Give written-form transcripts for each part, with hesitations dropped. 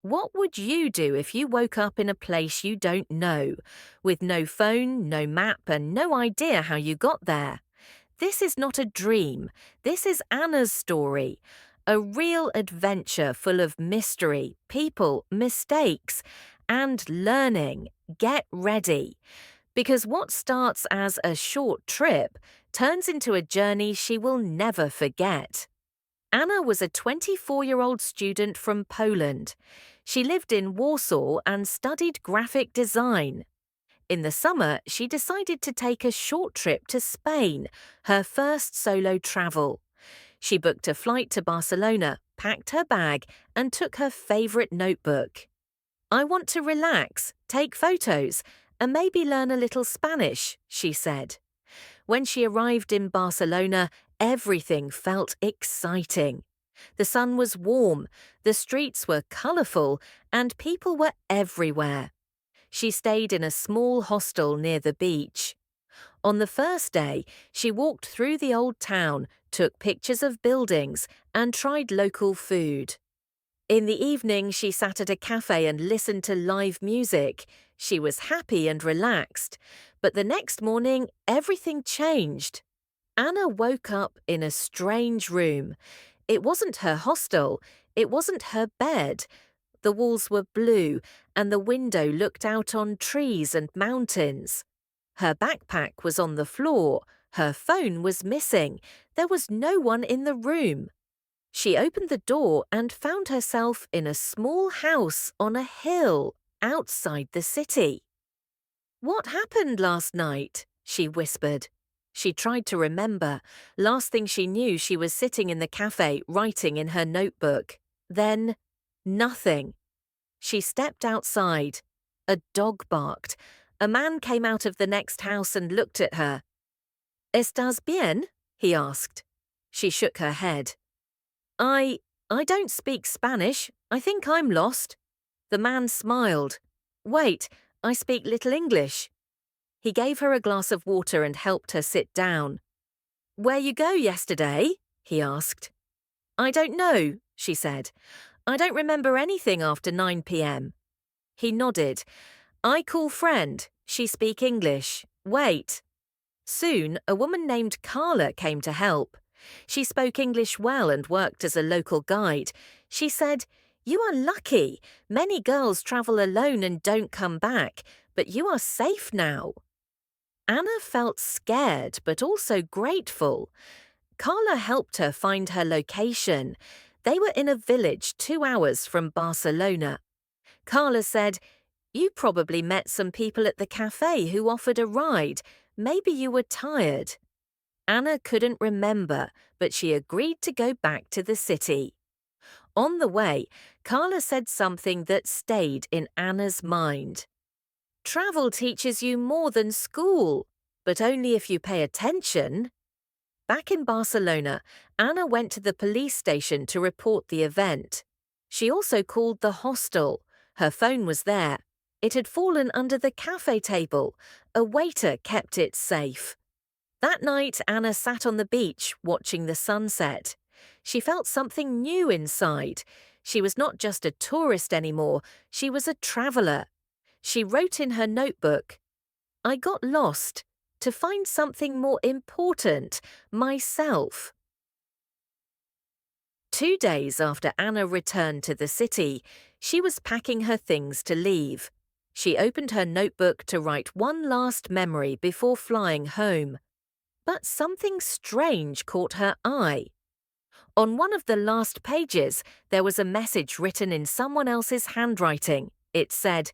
What would you do if you woke up in a place you don't know, with no phone, no map, and no idea how you got there? This is not a dream. This is Anna's story. A real adventure full of mystery, people, mistakes, and learning. Get ready. Because what starts as a short trip turns into a journey she will never forget. Anna was a 24-year-old student from Poland. She lived in Warsaw and studied graphic design. In the summer, she decided to take a short trip to Spain, her first solo travel. She booked a flight to Barcelona, packed her bag, and took her favorite notebook. "I want to relax, take photos, and maybe learn a little Spanish," she said. When she arrived in Barcelona, everything felt exciting. The sun was warm, the streets were colourful, and people were everywhere. She stayed in a small hostel near the beach. On the first day, she walked through the old town, took pictures of buildings, and tried local food. In the evening, she sat at a cafe and listened to live music. She was happy and relaxed. But the next morning, everything changed. Anna woke up in a strange room. It wasn't her hostel. It wasn't her bed. The walls were blue, and the window looked out on trees and mountains. Her backpack was on the floor. Her phone was missing. There was no one in the room. She opened the door and found herself in a small house on a hill outside the city. "What happened last night?" she whispered. She tried to remember. Last thing she knew, she was sitting in the cafe writing in her notebook. Then, nothing. She stepped outside. A dog barked. A man came out of the next house and looked at her. "Estás bien?" he asked. She shook her head. I don't speak Spanish. I think I'm lost." The man smiled. "Wait, I speak little English." He gave her a glass of water and helped her sit down. "Where you go yesterday?" he asked. "I don't know," she said. "I don't remember anything after 9 p.m. He nodded. "I call friend. She speak English. Wait." Soon, a woman named Carla came to help. She spoke English well and worked as a local guide. She said, "You are lucky. Many girls travel alone and don't come back, but you are safe now." Anna felt scared but also grateful. Carla helped her find her location. They were in a village 2 hours from Barcelona. Carla said, "You probably met some people at the cafe who offered a ride. Maybe you were tired." Anna couldn't remember, but she agreed to go back to the city. On the way, Carla said something that stayed in Anna's mind. "Travel teaches you more than school, but only if you pay attention." Back in Barcelona, Anna went to the police station to report the event. She also called the hostel. Her phone was there. It had fallen under the cafe table. A waiter kept it safe. That night, Anna sat on the beach watching the sunset. She felt something new inside. She was not just a tourist anymore, she was a traveler. She wrote in her notebook, "I got lost to find something more important, myself." 2 days after Anna returned to the city, she was packing her things to leave. She opened her notebook to write one last memory before flying home. But something strange caught her eye. On one of the last pages, there was a message written in someone else's handwriting. It said,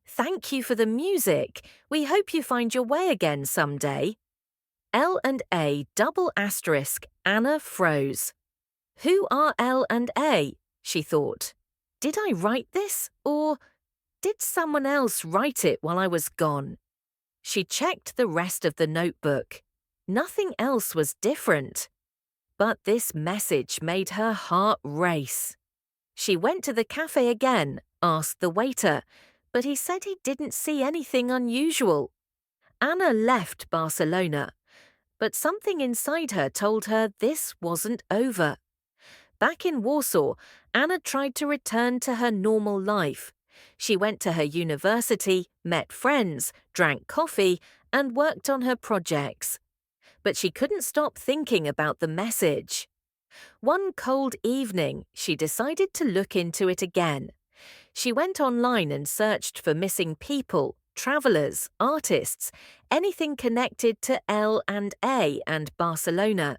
"Thank you for the music. We hope you find your way again someday." L and A double asterisk. Anna froze. Who are L and A? She thought. Did I write this, or did someone else write it while I was gone? She checked the rest of the notebook. Nothing else was different. But this message made her heart race. She went to the cafe again, asked the waiter, but he said he didn't see anything unusual. Anna left Barcelona, but something inside her told her this wasn't over. Back in Warsaw, Anna tried to return to her normal life. She went to her university, met friends, drank coffee, and worked on her projects. But she couldn't stop thinking about the message. One cold evening, she decided to look into it again. She went online and searched for missing people, travelers, artists, anything connected to L&A and Barcelona.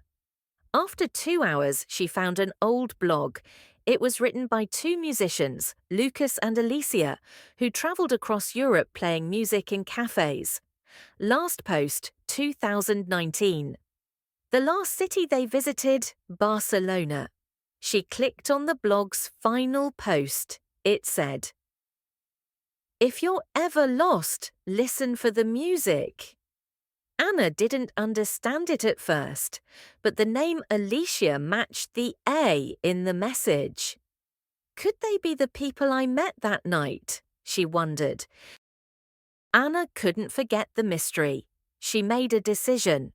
After 2 hours, she found an old blog. It was written by two musicians, Lucas and Alicia, who travelled across Europe playing music in cafes. Last post, 2019. The last city they visited, Barcelona. She clicked on the blog's final post. It said, "If you're ever lost, listen for the music." Anna didn't understand it at first, but the name Alicia matched the A in the message. Could they be the people I met that night? She wondered. Anna couldn't forget the mystery. She made a decision.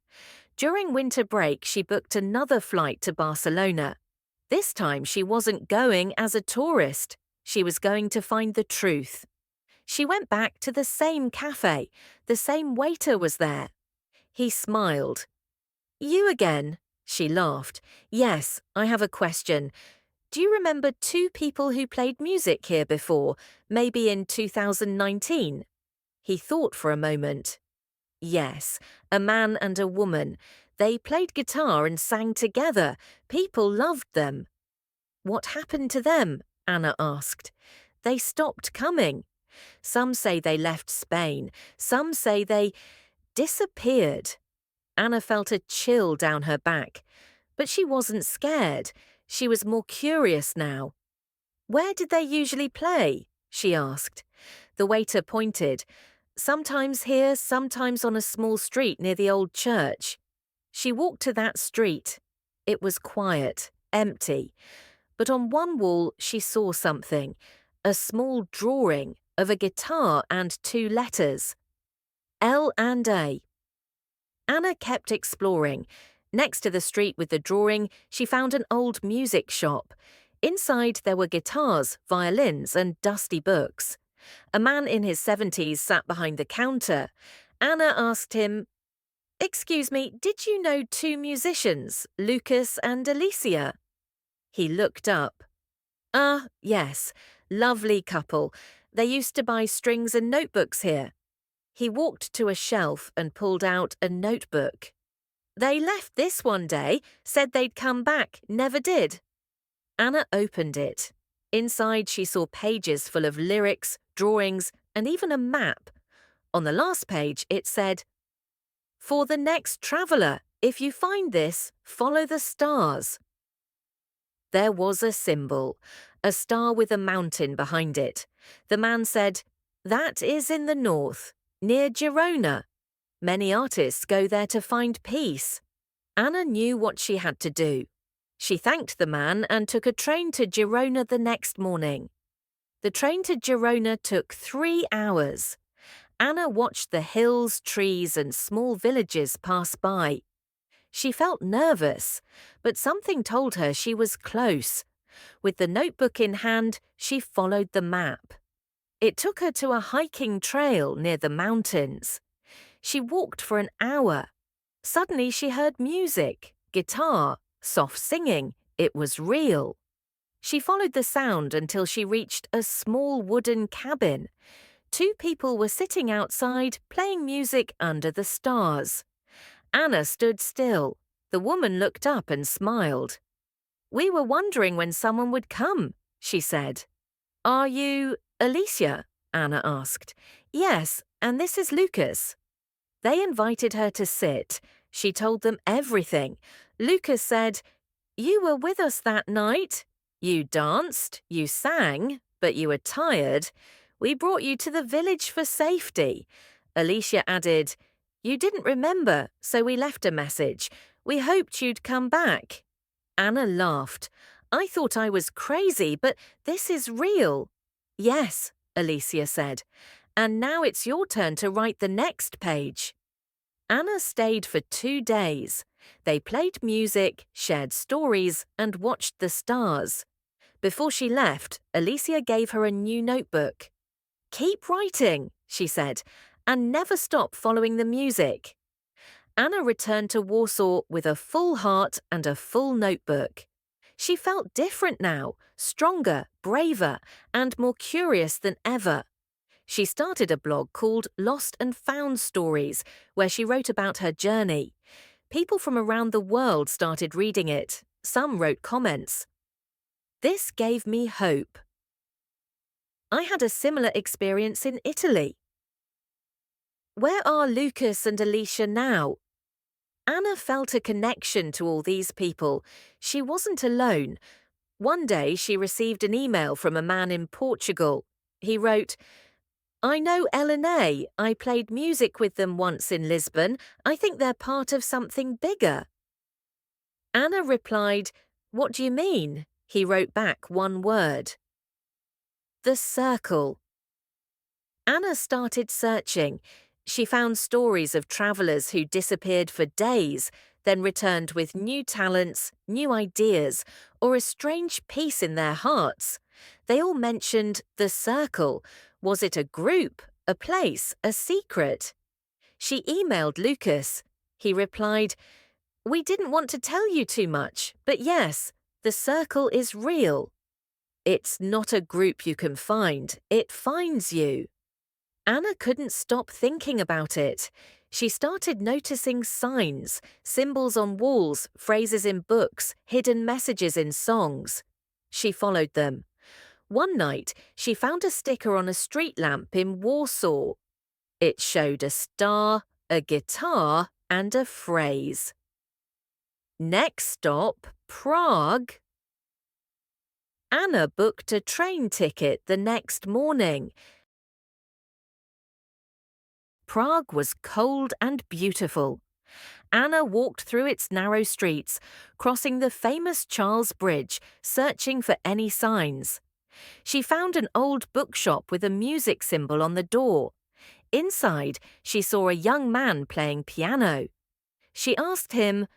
During winter break, she booked another flight to Barcelona. This time she wasn't going as a tourist. She was going to find the truth. She went back to the same cafe. The same waiter was there. He smiled. "You again?" She laughed. "Yes, I have a question. Do you remember two people who played music here before, maybe in 2019? He thought for a moment. "Yes, a man and a woman. They played guitar and sang together. People loved them." "What happened to them?" Anna asked. "They stopped coming. Some say they left Spain. Some say they disappeared." Anna felt a chill down her back. But she wasn't scared. She was more curious now. "Where did they usually play?" she asked. The waiter pointed. "Sometimes here, sometimes on a small street near the old church." She walked to that street. It was quiet, empty. But on one wall she saw something, a small drawing of a guitar and two letters. L&A. Anna kept exploring. Next to the street with the drawing, she found an old music shop. Inside there were guitars, violins, and dusty books. A man in his 70s sat behind the counter. Anna asked him, "Excuse me, did you know two musicians, Lucas and Alicia?" He looked up. Yes, lovely couple. They used to buy strings and notebooks here." He walked to a shelf and pulled out a notebook. "They left this one day, said they'd come back, never did." Anna opened it. Inside she saw pages full of lyrics, drawings, and even a map. On the last page it said, "For the next traveller, if you find this, follow the stars." There was a symbol, a star with a mountain behind it. The man said, "That is in the north, near Girona. Many artists go there to find peace." Anna knew what she had to do. She thanked the man and took a train to Girona the next morning. The train to Girona took 3 hours. Anna watched the hills, trees, and small villages pass by. She felt nervous, but something told her she was close. With the notebook in hand, she followed the map. It took her to a hiking trail near the mountains. She walked for an hour. Suddenly she heard music, guitar, soft singing. It was real. She followed the sound until she reached a small wooden cabin. Two people were sitting outside playing music under the stars. Anna stood still. The woman looked up and smiled. "We were wondering when someone would come," she said. "Are you Alicia?" Anna asked. "Yes, and this is Lucas." They invited her to sit. She told them everything. Lucas said, "You were with us that night. You danced, you sang, but you were tired. We brought you to the village for safety." Alicia added, "You didn't remember, so we left a message. We hoped you'd come back." Anna laughed. "I thought I was crazy, but this is real." "Yes," Alicia said, "and now it's your turn to write the next page." Anna stayed for 2 days. They played music, shared stories, and watched the stars. Before she left, Alicia gave her a new notebook. "Keep writing," she said, "and never stop following the music." Anna returned to Warsaw with a full heart and a full notebook. She felt different now, stronger, braver, and more curious than ever. She started a blog called Lost and Found Stories, where she wrote about her journey. People from around the world started reading it. Some wrote comments. This gave me hope. I had a similar experience in Italy. Where are Lucas and Alicia now? Anna felt a connection to all these people. She wasn't alone. One day she received an email from a man in Portugal. He wrote, "I know LNA. I played music with them once in Lisbon. I think they're part of something bigger." Anna replied, "What do you mean?" He wrote back one word. The circle. Anna started searching. She found stories of travelers who disappeared for days, then returned with new talents, new ideas, or a strange peace in their hearts. They all mentioned the circle. Was it a group, a place, a secret? She emailed Lucas. He replied, "We didn't want to tell you too much, but yes, the circle is real. It's not a group you can find, it finds you." Anna couldn't stop thinking about it. She started noticing signs, symbols on walls, phrases in books, hidden messages in songs. She followed them. One night, she found a sticker on a street lamp in Warsaw. It showed a star, a guitar, and a phrase. Next stop, Prague. Anna booked a train ticket the next morning. Prague was cold and beautiful. Anna walked through its narrow streets, crossing the famous Charles Bridge, searching for any signs. She found an old bookshop with a music symbol on the door. Inside, she saw a young man playing piano. She asked him,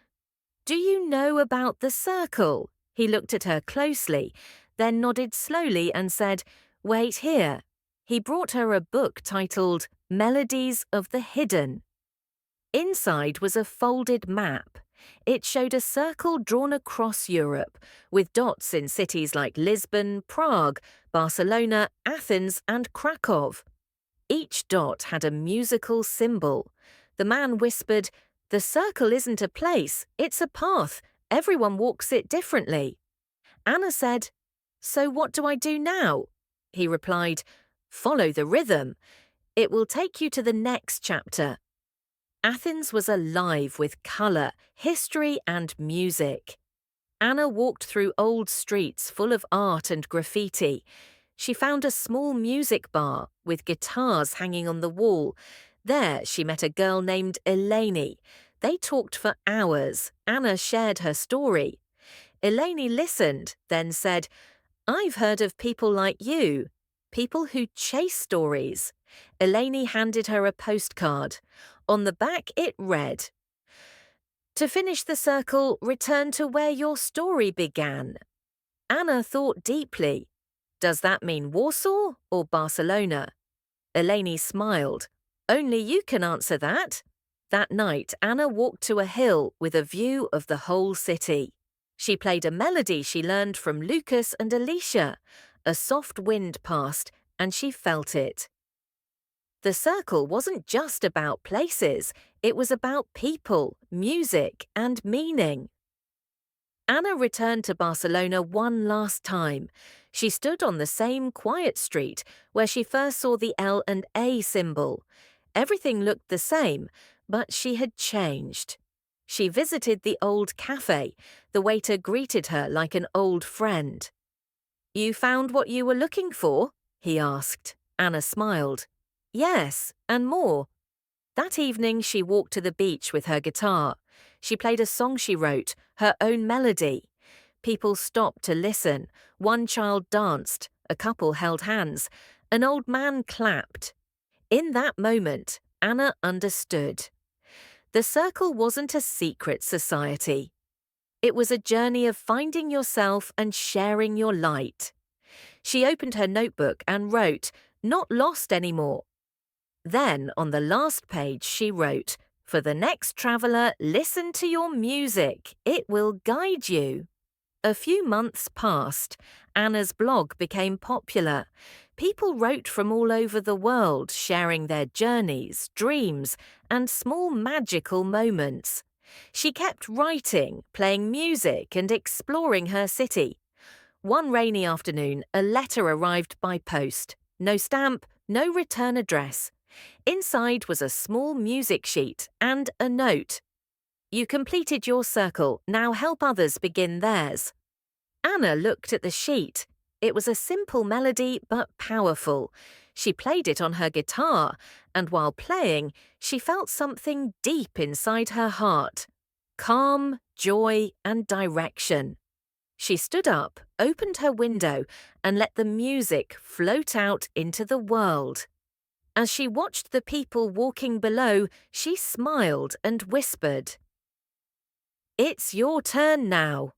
"Do you know about the circle?" He looked at her closely, then nodded slowly and said, "Wait here." He brought her a book titled Melodies of the Hidden. Inside was a folded map. It showed a circle drawn across Europe, with dots in cities like Lisbon, Prague, Barcelona, Athens, and Krakow. Each dot had a musical symbol. The man whispered, "The circle isn't a place, it's a path. Everyone walks it differently." Anna said, "So what do I do now?" He replied, "Follow the rhythm. It will take you to the next chapter." Athens was alive with colour, history, and music. Anna walked through old streets full of art and graffiti. She found a small music bar with guitars hanging on the wall. There she met a girl named Eleni. They talked for hours. Anna shared her story. Eleni listened, then said, "I've heard of people like you, people who chase stories." Eleni handed her a postcard. On the back it read, "To finish the circle, return to where your story began." Anna thought deeply. Does that mean Warsaw or Barcelona? Eleni smiled. Only you can answer that. That night, Anna walked to a hill with a view of the whole city. She played a melody she learned from Lucas and Alicia. A soft wind passed, and she felt it. The circle wasn't just about places, it was about people, music, and meaning. Anna returned to Barcelona one last time. She stood on the same quiet street where she first saw the L and A symbol. Everything looked the same, but she had changed. She visited the old cafe. The waiter greeted her like an old friend. "You found what you were looking for?" he asked. Anna smiled. "Yes, and more." That evening she walked to the beach with her guitar. She played a song she wrote, her own melody. People stopped to listen. One child danced, a couple held hands, an old man clapped. In that moment, Anna understood. The circle wasn't a secret society. It was a journey of finding yourself and sharing your light. She opened her notebook and wrote, "Not lost anymore." Then, on the last page, she wrote, "For the next traveller, listen to your music. It will guide you." A few months passed. Anna's blog became popular. People wrote from all over the world, sharing their journeys, dreams, and small magical moments. She kept writing, playing music, and exploring her city. One rainy afternoon, a letter arrived by post. No stamp, no return address. Inside was a small music sheet and a note. "You completed your circle, now help others begin theirs." Anna looked at the sheet. It was a simple melody but powerful. She played it on her guitar, and while playing, she felt something deep inside her heart. Calm, joy, and direction. She stood up, opened her window, and let the music float out into the world. As she watched the people walking below, she smiled and whispered, "It's your turn now."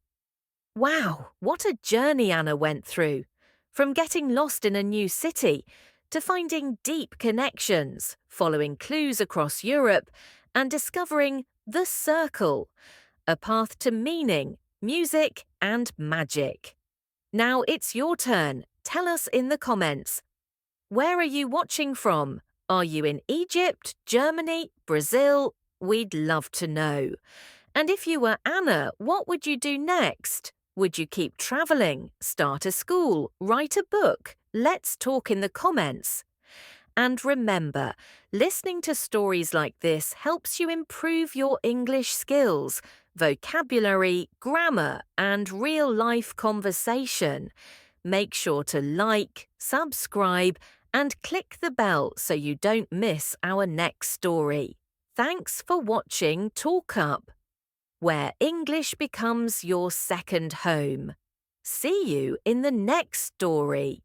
Wow, what a journey Anna went through. From getting lost in a new city to finding deep connections, following clues across Europe, and discovering the circle, a path to meaning, music, and magic. Now it's your turn. Tell us in the comments. Where are you watching from? Are you in Egypt, Germany, Brazil? We'd love to know. And if you were Anna, what would you do next? Would you keep travelling, start a school, write a book? Let's talk in the comments. And remember, listening to stories like this helps you improve your English skills, vocabulary, grammar, and real-life conversation. Make sure to like, subscribe, and click the bell so you don't miss our next story. Thanks for watching TalkUp, where English becomes your second home. See you in the next story.